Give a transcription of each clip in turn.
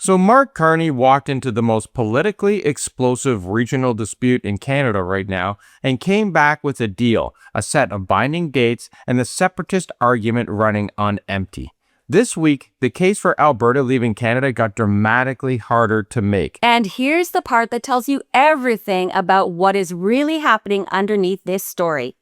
So Mark Carney walked into the most politically explosive regional dispute in Canada right now and came back with a deal, a set of binding dates, and the separatist argument running on empty. This week, the case for Alberta leaving Canada got dramatically harder to make. And here's the part that tells you everything about what is really happening underneath this story.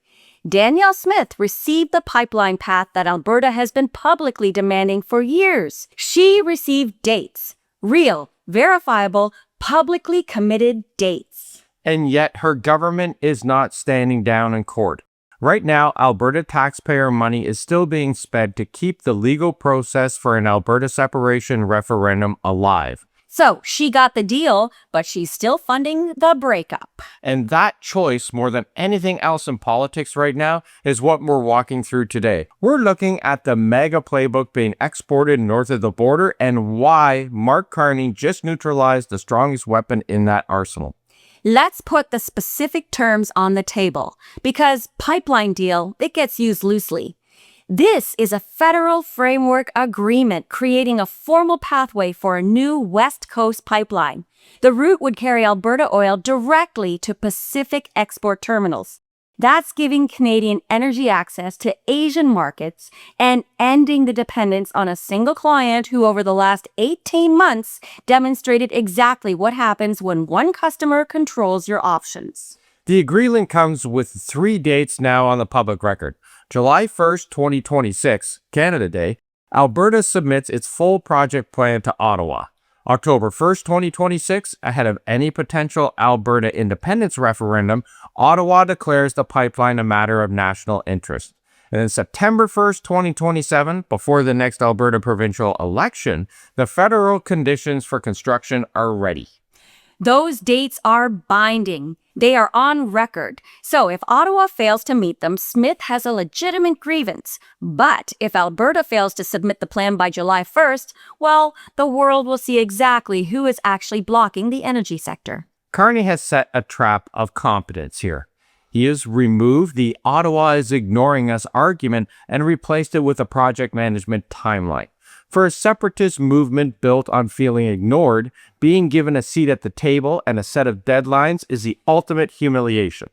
Danielle Smith received the pipeline path that Alberta has been publicly demanding for years. She received dates. Real, verifiable, publicly committed dates. And yet her government is not standing down in court. Right now, Alberta taxpayer money is still being spent to keep the legal process for an Alberta separation referendum alive. So she got the deal, but she's still funding the breakup. And that choice, more than anything else in politics right now, is what we're walking through today. We're looking at the MAGA playbook being exported north of the border and why Mark Carney just neutralized the strongest weapon in that arsenal. Let's put the specific terms on the table, because pipeline deal, it gets used loosely. This is a federal framework agreement creating a formal pathway for a new West Coast pipeline. The route would carry Alberta oil directly to Pacific export terminals. That's giving Canadian energy access to Asian markets and ending the dependence on a single client who over the last 18 months demonstrated exactly what happens when one customer controls your options. The agreement comes with 3 dates now on the public record. July 1st, 2026, Canada Day, Alberta submits its full project plan to Ottawa. October 1st, 2026, ahead of any potential Alberta independence referendum, Ottawa declares the pipeline a matter of national interest. And then September 1st, 2027, before the next Alberta provincial election, the federal conditions for construction are ready. Those dates are binding. They are on record. So if Ottawa fails to meet them, Smith has a legitimate grievance. But if Alberta fails to submit the plan by July 1st, well, the world will see exactly who is actually blocking the energy sector. Carney has set a trap of competence here. He has removed the Ottawa is ignoring us argument and replaced it with a project management timeline. For a separatist movement built on feeling ignored, being given a seat at the table and a set of deadlines is the ultimate humiliation.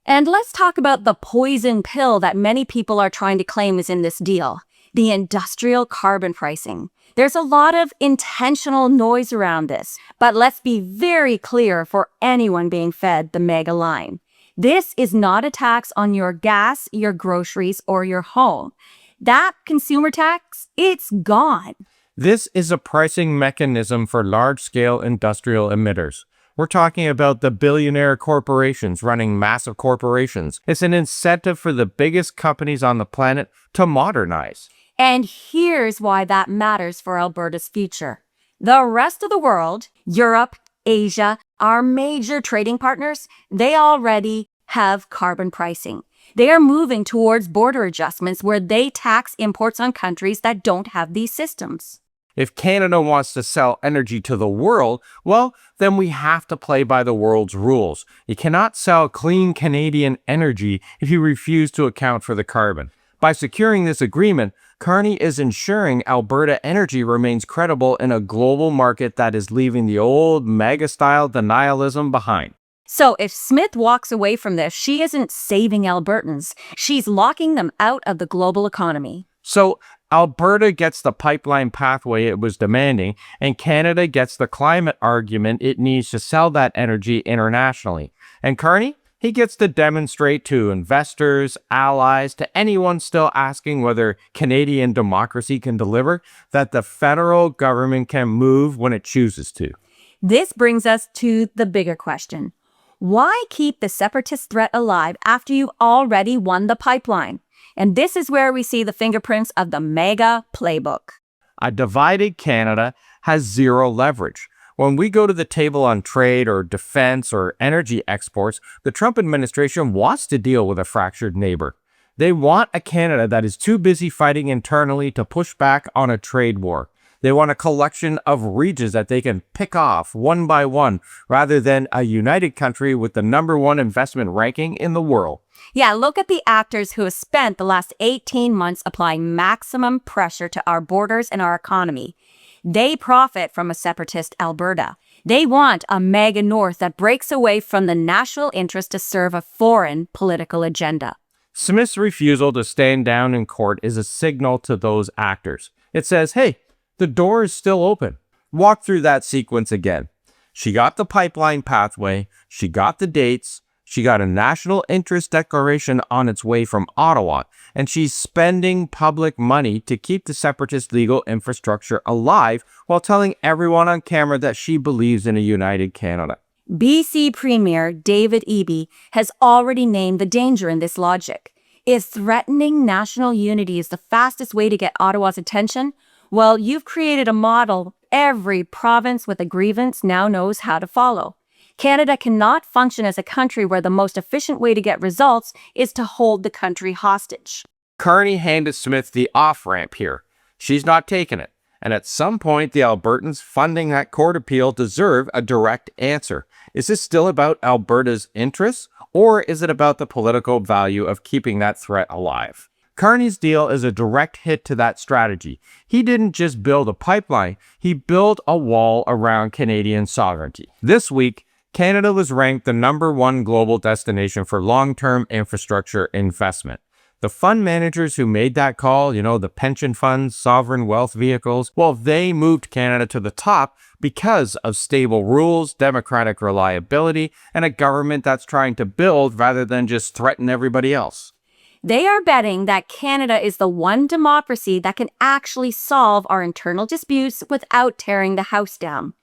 And let's talk about the poison pill that many people are trying to claim is in this deal, the industrial carbon pricing. There's a lot of intentional noise around this, but let's be very clear for anyone being fed the MAGA line. This is not a tax on your gas, your groceries, or your home. That consumer tax, it's gone. This is a pricing mechanism for large-scale industrial emitters. We're talking about the billionaire corporations running massive corporations. It's an incentive for the biggest companies on the planet to modernize. And here's why that matters for Alberta's future. The rest of the world, Europe, Asia, our major trading partners, they already have carbon pricing. They are moving towards border adjustments where they tax imports on countries that don't have these systems. If Canada wants to sell energy to the world, well, then we have to play by the world's rules. You cannot sell clean Canadian energy if you refuse to account for the carbon. By securing this agreement, Carney is ensuring Alberta energy remains credible in a global market that is leaving the old MAGA-style denialism behind. So if Smith walks away from this, she isn't saving Albertans. She's locking them out of the global economy. So Alberta gets the pipeline pathway it was demanding, and Canada gets the climate argument it needs to sell that energy internationally. And Carney, he gets to demonstrate to investors, allies, to anyone still asking whether Canadian democracy can deliver, that the federal government can move when it chooses to. This brings us to the bigger question. Why keep the separatist threat alive after you've already won the pipeline? And this is where we see the fingerprints of the MAGA playbook. A divided Canada has zero leverage. When we go to the table on trade or defense or energy exports, the Trump administration wants to deal with a fractured neighbor. They want a Canada that is too busy fighting internally to push back on a trade war. They want a collection of regions that they can pick off one by one, rather than a united country with the #1 investment ranking in the world. Yeah, look at the actors who have spent the last 18 months applying maximum pressure to our borders and our economy. They profit from a separatist Alberta. They want a MAGA North that breaks away from the national interest to serve a foreign political agenda. Smith's refusal to stand down in court is a signal to those actors. It says, hey, the door is still open. Walk through that sequence again. She got the pipeline pathway, she got the dates, she got a national interest declaration on its way from Ottawa, and she's spending public money to keep the separatist legal infrastructure alive while telling everyone on camera that she believes in a united Canada. BC Premier David Eby has already named the danger in this logic. If threatening national unity is the fastest way to get Ottawa's attention, well, you've created a model every province with a grievance now knows how to follow. Canada cannot function as a country where the most efficient way to get results is to hold the country hostage. Carney handed Smith the off-ramp here. She's not taking it. And at some point, the Albertans funding that court appeal deserve a direct answer. Is this still about Alberta's interests, or is it about the political value of keeping that threat alive? Carney's deal is a direct hit to that strategy. He didn't just build a pipeline, he built a wall around Canadian sovereignty. This week, Canada was ranked the #1 global destination for long-term infrastructure investment. The fund managers who made that call, the pension funds, sovereign wealth vehicles, well, they moved Canada to the top because of stable rules, democratic reliability, and a government that's trying to build rather than just threaten everybody else. They are betting that Canada is the one democracy that can actually solve our internal disputes without tearing the house down.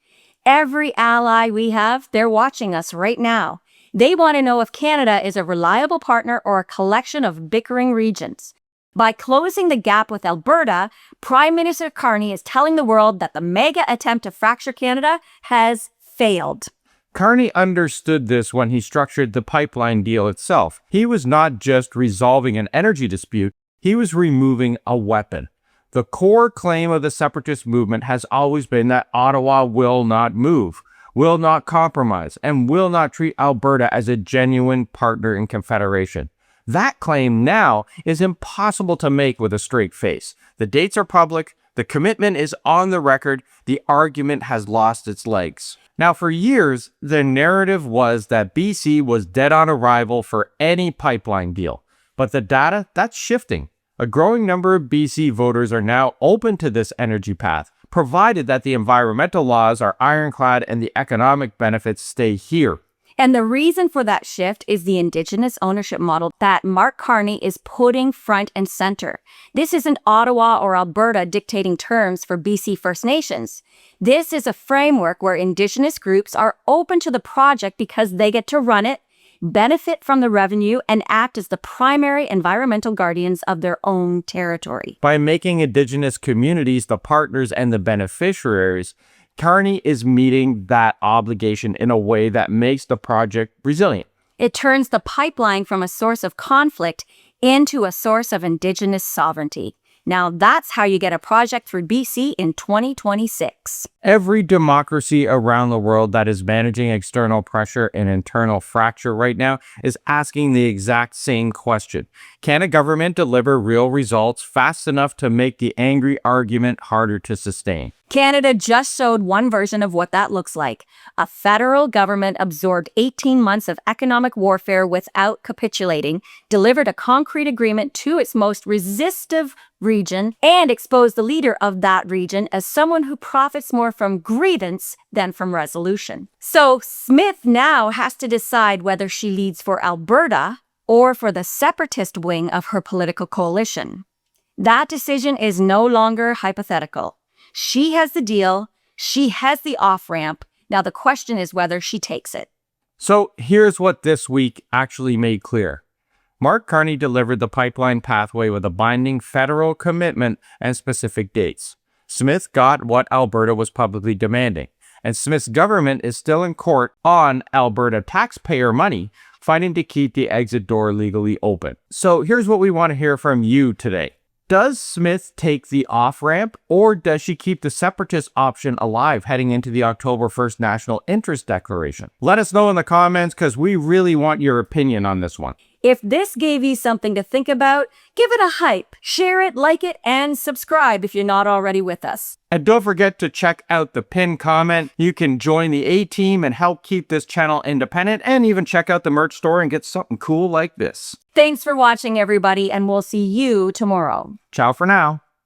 Every ally we have, they're watching us right now. They want to know if Canada is a reliable partner or a collection of bickering regions. By closing the gap with Alberta, Prime Minister Carney is telling the world that the MAGA attempt to fracture Canada has failed. Carney understood this when he structured the pipeline deal itself. He was not just resolving an energy dispute, he was removing a weapon. The core claim of the separatist movement has always been that Ottawa will not move, will not compromise, and will not treat Alberta as a genuine partner in Confederation. That claim now is impossible to make with a straight face. The dates are public, the commitment is on the record, the argument has lost its legs. Now, for years, the narrative was that BC was dead on arrival for any pipeline deal. But the data, that's shifting. A growing number of BC voters are now open to this energy path, provided that the environmental laws are ironclad and the economic benefits stay here. And the reason for that shift is the Indigenous ownership model that Mark Carney is putting front and center. This isn't Ottawa or Alberta dictating terms for BC First Nations. This is a framework where Indigenous groups are open to the project because they get to run it, benefit from the revenue, and act as the primary environmental guardians of their own territory. By making Indigenous communities the partners and the beneficiaries, Carney is meeting that obligation in a way that makes the project resilient. It turns the pipeline from a source of conflict into a source of Indigenous sovereignty. Now that's how you get a project through BC in 2026. Every democracy around the world that is managing external pressure and internal fracture right now is asking the exact same question. Can a government deliver real results fast enough to make the angry argument harder to sustain? Canada just showed one version of what that looks like. A federal government absorbed 18 months of economic warfare without capitulating, delivered a concrete agreement to its most resistive region, and exposed the leader of that region as someone who profits more from grievance than from resolution. So Smith now has to decide whether she leads for Alberta or for the separatist wing of her political coalition. That decision is no longer hypothetical. She has the deal, she has the off-ramp. Now the question is whether she takes it. So here's what this week actually made clear. Mark Carney delivered the pipeline pathway with a binding federal commitment and specific dates. Smith got what Alberta was publicly demanding, and Smith's government is still in court on Alberta taxpayer money, fighting to keep the exit door legally open. So here's what we want to hear from you today. Does Smith take the off-ramp, or does she keep the separatist option alive heading into the October 1st National Interest Declaration? Let us know in the comments because we really want your opinion on this one. If this gave you something to think about, give it a hype, share it, like it, and subscribe if you're not already with us. And don't forget to check out the pinned comment. You can join the A-team and help keep this channel independent, and even check out the merch store and get something cool like this. Thanks for watching, everybody, and we'll see you tomorrow. Ciao for now.